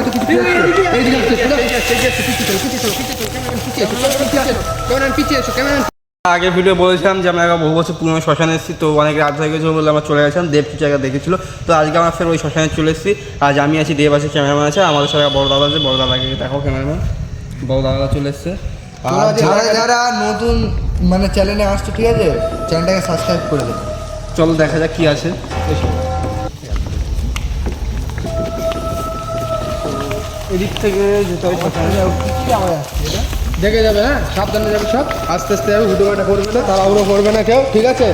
হয়তো কিছু এইদিকে আসছে। আগে ভিডিও বলেছিলাম যে আমরা বহু বছর পুরনো শ্মশানে এসেছি, তো অনেক রাত হয়ে গেছিলো বলে আমরা চলে গেছিলাম। দেব কিছু জায়গা দেখেছিলো, তো আজকে আমরা ফের ওই শ্মশানে চলে এসেছি। আজ আমি আছি, দেব আছে, ক্যামেরাম্যান আছে, আমাদের সাথে বড় দাদা আছে। বড় দাদাকে দেখো, ক্যামেরাম্যান বড় দাদা চলে এসছে। আর যারা নতুন মানে চ্যানেলে আসছে, ঠিক আছে, চ্যানেলটাকে সাবস্ক্রাইব করে দেবে। চলো দেখা যাক কী আছে। এদিক থেকে যেতে হয় দেখে যাবে, হ্যাঁ, সাবধানে যাবে, সব আস্তে আস্তে যাবে, হুটোপাটা করবে না, তাড়াহুড়ো করবে না কেউ, ঠিক আছে?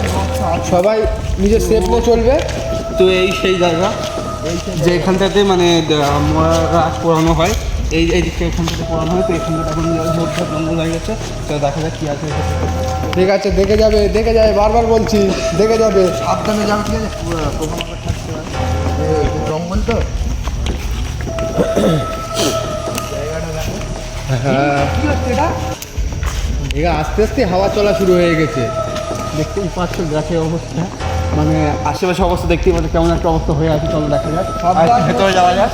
সবাই নিজের সেফ নিয়ে চলবে। তো এই সেই জায়গা যে এখানটাতে মানে রাস পড়ানো হয়, এই দিকটা এখান থেকে পড়ানো হয়। তো এখানটা এখন ঝোপঝাপ জঙ্গল হয়ে গেছে, তো দেখা যাক কী আছে। ঠিক আছে, দেখে যাবে, দেখে যাবে, বারবার বলছি, দেখে যাবে, সাবধানে যাবে, ঠিক আছে? পোকামাকড় থাকতে হয়, জঙ্গল তো। হ্যাঁ, কি হচ্ছে এটা? এরা আস্তে আস্তে হাওয়া চলা শুরু হয়ে গেছে। দেখতেই পাচ্ছ গাছের অবস্থা, মানে আশেপাশে অবস্থা দেখতেই পাচ্ছ কেমন একটা অবস্থা হয়ে আছে। চলো দেখা যাক, ভেতরে যাওয়া যাক।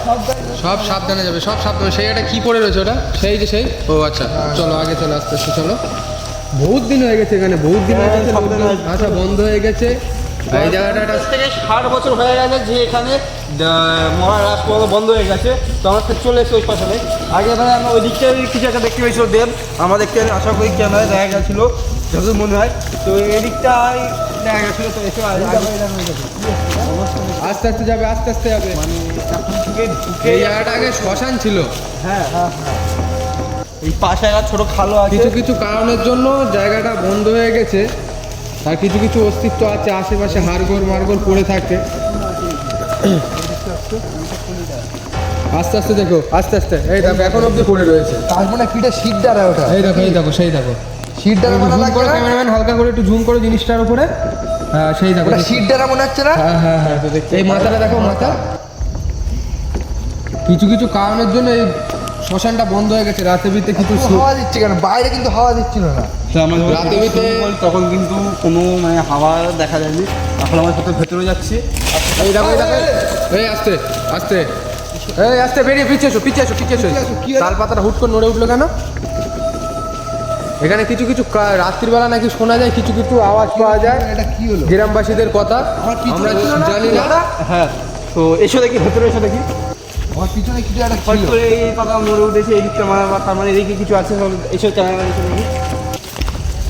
সব সাবধানে যাবে, সব সাবধানে। সেই একটা কি পড়ে রয়েছে ওটা? সেই যে সেই, ও আচ্ছা, চলো আগে চলো, আস্তে আস্তে চলো। বহুত দিন হয়ে গেছে এখানে, বহুত দিন হয়ে গেছে, আচ্ছা বন্ধ হয়ে গেছে এই জায়গাটা। থেকে 60 বছর হয়ে গেছে যে এখানে মহা রাস পড়ানো বন্ধ হয়ে গেছে। তো আমরা চলে এসেছি ওই শ্মশানে। আগে ভাই আমরা ওই দিকটা কিছু একটা দেখতে পেয়েছিল দেব, আমরা দেখতে আশা করি ক্যামেরায় দেখা গেছিলো যতদূর মনে হয়। তো এদিকটাই দেখা গেছিলো। তো এসে আস্তে আস্তে যাবে, আস্তে আস্তে যাবে, মানে এখন থেকে ঢুকে এই জায়গাটা আগে শ্মশান ছিল। হ্যাঁ হ্যাঁ হ্যাঁ, এই পাশে একটা ছোটো খালো আছে। কিছু কিছু কারণের জন্য জায়গাটা বন্ধ হয়ে গেছে, আর কিছু কিছু অস্তিত্ব আছে আশেপাশে, হাড়গোড় মারগোড় পড়ে থাকে। আস্তে আস্তে দেখো, আস্তে আস্তে, এই দেখো এখন অব্দি পড়ে রয়েছে। তারপরে পিঠে শীত দ্বারা ওটা, এই দেখো, এই দেখো, সেই দেখো, শীত দ্বারা মনে লাগছে না? ক্যামেরাম্যান হালকা করে একটু জুম করো জিনিসটার উপরে। হ্যাঁ, সেই দেখো, ওটা শীত দ্বারা মনে হচ্ছে না? হ্যাঁ হ্যাঁ হ্যাঁ, এই মাথাটা দেখো, মাথা। কিছু কিছু কারণের জন্য এই শ্মশানটা বন্ধ হয়ে গেছে। রাতে বিতে কিছু হাওয়া দিচ্ছে কেন? বাইরে কিন্তু হাওয়া দিচ্ছিল না। তো আমরা যখন রাতে বিতে তখন কিন্তু কোনো মানে হাওয়া দেখা যায়নি। এখন আমরা কত ভেতরে যাচ্ছি। এই দেখো, এই দেখো, এই আস্তে আস্তে, এই আস্তে বেরিয়ে পিছিয়ে এসো, পিছিয়ে এসো, পিছিয়ে এসো। তাল পাতাটা হুট করে নড়ে উঠলো কেন? এখানে কিছু কিছু রাত্রিবেলা নাকি শোনা যায়, কিছু কিছু আওয়াজ পাওয়া যায়। এটা কি হলো? গ্রামবাসীদের কথা, আমরা জানি না। হ্যাঁ, তো এসো দেখি, ভেতরে এসো দেখি। আমার পিছনে কিছু একটা ছিল। হয়তো এই পাতা নড়ে উঠেছে, এই দিকটা তার মানে এদিকে কিছু আছে। এসো ক্যামেরা এসে দেখি।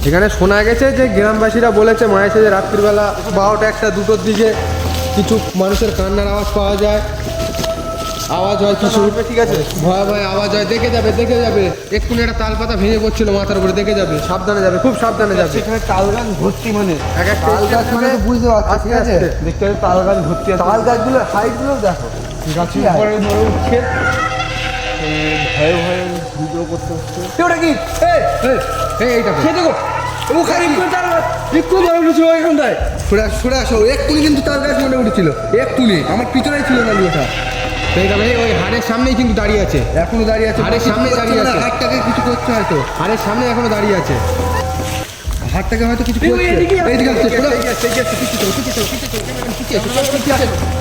এখানে শোনা গেছে যে গ্রামবাসীরা বলেছে মায়েছে যে রাত্রিবেলা 12টা 1টা 2টোর দিকে কিছু মানুষের কান্নার আওয়াজ পাওয়া যায়, আওয়াজ হয় কিছু, ঠিক আছে, ভয় ভয় আওয়াজ হয়। দেখে যাবে, দেখে যাবে, এক্ষুনি একটা তাল পাতা ভেঙে পড়ছিল মাথার উপরে, দেখে যাবে, সাবধানে যাবে, খুব সাবধানে যাবে। সেখানে তাল গাছ ভর্তি, মানে এক একটা তাল গাছ মানে তো বুঝতে পারছি, ঠিক আছে? দেখতে হবে তাল গাছ ভর্তি আছে। তাল গাছগুলোর হাইটগুলো দেখো, গাছের উপরে নড়ে উঠছে, ভয়ে ভয়ে ভিডিও করতে হচ্ছে। ওটা কি? এইটা সে দেখো, ওখানে একটু ধরে উঠেছিল ওইখানটায়। সরে আসো, এক্ষুনি কিন্তু তাল গাছ মনে উঠেছিল, এক্ষুনি আমার পিছনেই ছিল না ওটা। ওই হাড়ের সামনেই কিন্তু দাঁড়িয়ে আছে, এখনো দাঁড়িয়ে আছে, হাড়ের সামনে দাঁড়িয়ে আছে, হাতটাকে কিছু করছে হয়তো, হাড়ের সামনে এখনো দাঁড়িয়ে আছে, হাতটাকে হয়তো কিছু করছে। এইদিকে আসছে,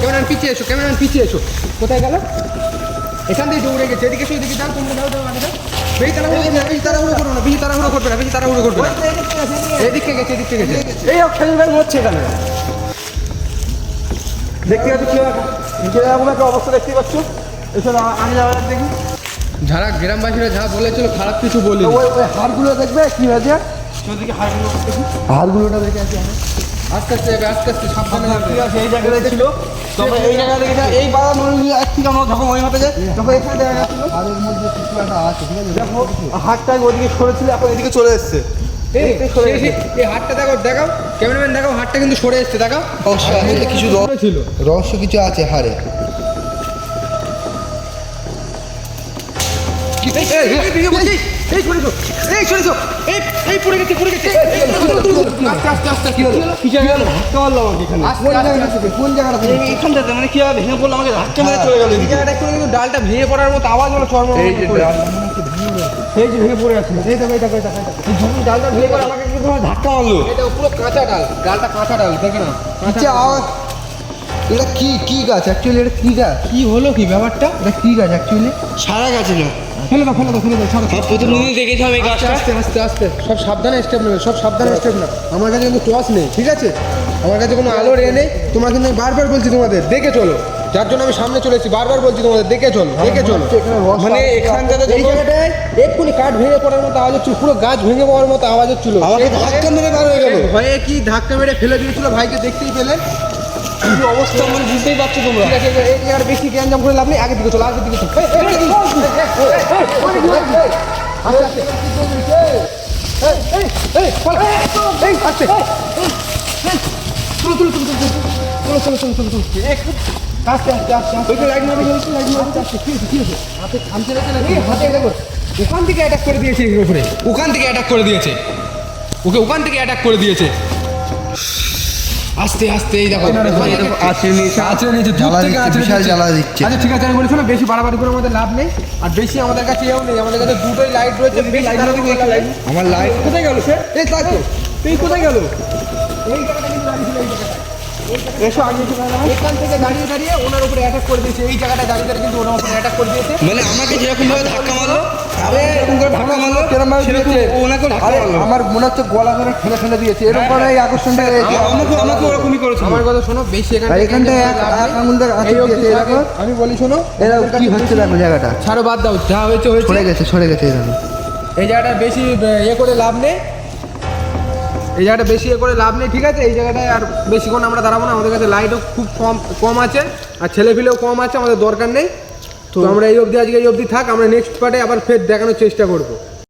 ক্যামেরাম্যান পিছিয়ে এসো, ক্যামেরাম্যান পিছিয়ে এসো। কোথায় গেল? এখান থেকে দৌড়ে গেছে, এদিকে এসো, এদিকে দাও, তোমরা দাও, দাও আগে দাও। বেশি তাড়াহুড়ো করবে না, বেশি তাড়াহুড়ো করবে না, বেশি তাড়াহুড়ো করবে না। এদিকে গেছে, এদিকে গেছে। এই খেলবেন হচ্ছে এখানে, দেখতে পাচ্ছি কি এরকম একটা অবস্থা দেখতে পাচ্ছ। এসব আমি যাওয়া দেখি। যারা গ্রামবাসীরা যা বলেছিল খারাপ কিছু বলি, ওই হাড়গুলো দেখবে কি হয়েছে, সেদিকে হাড়গুলো দেখি। হাড়গুলোটা দেখে আছে। আস্তে আস্তে যাবে, আস্তে আস্তে সাবধানে যাবে। ঠিক আছে, এই জায়গাটায় ছিল, তবে এই জায়গা থেকে এই বাবা মনে এক থেকে আমরা যখন ওই মাঠে যাই তখন এখানে দেখা যাচ্ছিল হাড়ের মধ্যে কিছু একটা আছে, ঠিক আছে? দেখো হাতটা ওদিকে সরেছিল, এখন এদিকে চলে এসছে। এই হাতটা দেখো, দেখাও ক্যামেরাম্যান, দেখাও হাতটা কিন্তু সরে এসছে, দেখাও। কিছু ছিল, রহস্য কিছু আছে হাড়ে। এখানটাতে মানে কি ভেঙে পড়লো, আমাকে ধাক্কা মেরে চলে গেল। এই জায়গাটা একটু কিন্তু ডালটা ভেঙে পড়ার মতো আওয়াজ হলো, সেই যে ভেঙে পড়ে আছে, এই দেখো, এই দেখো, এই দেখো, যখন ডালটা ভেঙে পড়ে আমাকে কিন্তু ধাক্কা মারলো। এটা পুরো কাঁচা ডাল, ডালটা কাঁচা ডাল, দেখে না, নিচে আওয়াজ, এটা কি গাছ অ্যাকচুয়ালি? এটা কি গাছ? কি হলো কি ব্যাপারটা? এটা কি গাছ অ্যাকচুয়ালি? সারা গাছে না ফেলে দাও ছাড়ো। প্রথমদিন দেখেছিলাম এই গাছটা। আস্তে সব সাবধানে স্টেপ নেবে, সব সাবধানে স্টেপ না। আমার কাছে কিন্তু টর্চ নেই, ঠিক আছে? আমার কাছে কোনো আলোর নেই। তোমরা কিন্তু আমি বারবার বলছি তোমাদের দেখে চলো, যার জন্য আমি সামনে চলে এসেছি। বারবার বলছি তোমাদের দেখে চলো। মানে এখানটাতে এই জায়গাটায় এক্ষুনি কাঠ ভেঙে পড়ার মতো আওয়াজ হচ্ছিল, পুরো গাছ ভেঙে পড়ার মতো আওয়াজ হচ্ছিল। আমাকে ধাক্কা মেরে বার হয়ে গেল। ভয়ে কি ধাক্কা মেরে ফেলে দিয়েছিল, ভাইকে দেখতেই পেলেন। কি অবস্থা মানে বুঝতেই পারছো তোমরা। ঠিক আছে, এই জায়গাটা বেশি গ্যাঞ্জাম করে লাভ নেই, আগের দিকে চলো, আগের দিকে চলো। ওখান থেকে অ্যাটাক করে দিয়েছে এর উপরে, ওখান থেকে অ্যাটাক করে দিয়েছে ওকে, ওখান থেকে অ্যাটাক করে দিয়েছে। আস্তে আস্তে এই দেখো আছড়ে নিয়েছে, জ্বালা দিচ্ছে, বিশাল জ্বালা দিচ্ছে। আচ্ছা ঠিক আছে, আমি বলি শোনো, বেশি বাড়াবাড়ি করে আমাদের লাভ নেই। আর বেশি আমাদের কাছে এও নেই, আমাদের কাছে দুটোই লাইট রয়েছে। বেশি লাইট আমার লাইট কোথায় গেল সে? এই তাই তো, তুই কোথায় গেল? এই জায়গাটা কিন্তু দাঁড়িয়ে ছিল, এই জায়গাটা। এসো আগে এসে দাঁড়াও। এখান থেকে দাঁড়িয়ে দাঁড়িয়ে ওনার উপরে অ্যাটাক করে দিয়েছে। এই জায়গাটা দাঁড়িয়ে দাঁড়িয়ে কিন্তু ওনার উপরে অ্যাটাক করে দিয়েছে। মানে আমাকে যেরকম ভাবে ধাক্কা মারলো, আরে এরকম করে ধাক্কা মারলো, কেরম ভাবে দিয়েছে? ওনাকে ধাক্কা আরে মারলো। আমার মনে হচ্ছে গলা ধরে ঠেলে দিয়েছে, এরকম করে এই আকর্ষণটা আমাকে ওরকমই করেছিল। আমার কথা শোনো, বেশি আর এখানটায় এক আঙুল ধরে আঁচড় দিয়েছে, এরকম। আমি বলি শোনো, এরা কি হচ্ছে দেখো জায়গাটা? ছাড়ো, বাদ দাও, যা হয়েছে সরে গেছে এখানে। এই জায়গাটা বেশি ইয়ে করে লাভ নেই, এই জায়গাটা বেশি ইয়ে করে লাভ নেই, ঠিক আছে? এই জায়গাটায় আর বেশিক্ষণ আমরা দাঁড়াবো না, আমাদের কাছে লাইটও খুব কম আছে, আর ছেলেপিলেও কম আছে, আমাদের দরকার নেই। তো আমরা এই অবধি, আজকে এই অবধি থাক, আমরা নেক্সট পার্টে আবার ফের দেখানোর চেষ্টা করবো।